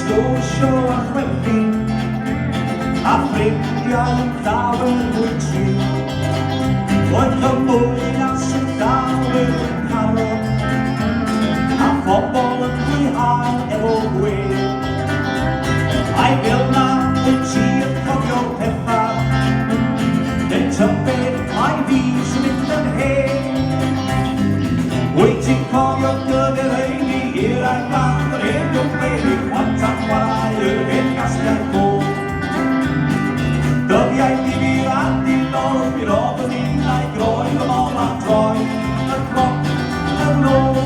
sgwrsio a chwerthu, a ffrindiau yn llawer mwy trin. Roedd y mwynas yn llawer yn caro, a phobl yn mwynhau efo gwir. Ai fel na wyt ti yn cofio'r pethau, neu tybed mai fi sy'n mynd yn hen. Wyt ti'n cofio dyddiau rheini i'r a'i bach yr hyn o'n gwneud want am chwarae yr hyn gasgau ffôn. Dyddiau difyr a dilol, mi roedd yn un a'i groen y mol a droi, y cloc yn ôl.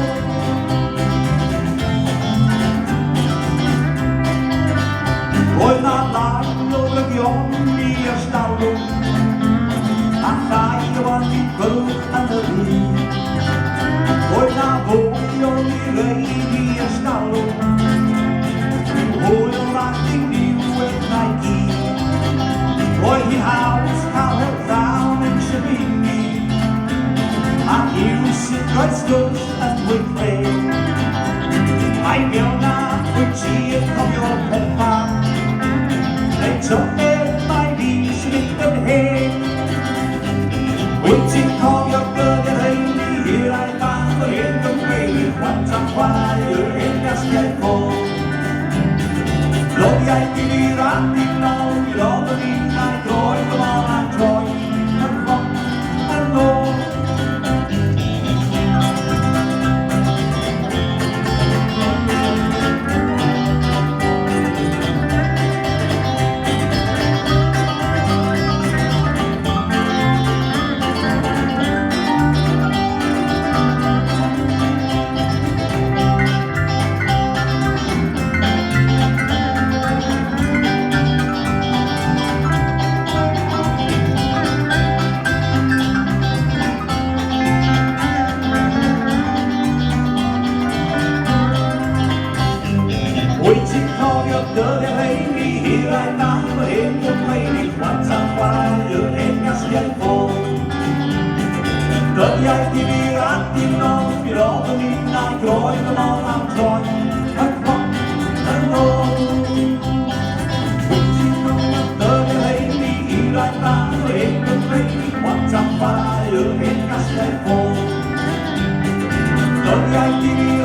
Roedd na lan o lygion i ystalwm, a chai o wan i bwch yn y rhyd. Roedd na fwy o nireid i ystalwm, rhyw hwyl ac i niwedd na'i gyd. Roedd hi'n haws cael yr ddawn yn sefynu, a hiw sy'n roedd sgwrs yn gweithred. Ai fel na wyt ti yn cofio'r pethau, neu tybed mai fi sy'n mynd yn hen. Wyt ti'n cofio dyddiau rheini i'r a'i bach yr hyn yn gwneud want am chwarae yr hyn gasgau ffôn. Dyddiau difyr a dilol, mi roedd yn un a'i groen y mol a droi, y cloc yn ôl. Wyt ti'n cofio dyddiau rheini i'r a'i bach yr hyn yn gwneud want am chwarae yr hyn gasgau ffôn. Dyddiau difyr a dilol, mi roedd yn un a'i groen y mol am droi, y cloc yn ôl. Wyt ti'n cofio dyddiau rheini i'r a'i bach yr hyn yn gwneud want am chwarae yr hyn gasgau ffôn. Dyddiau difyr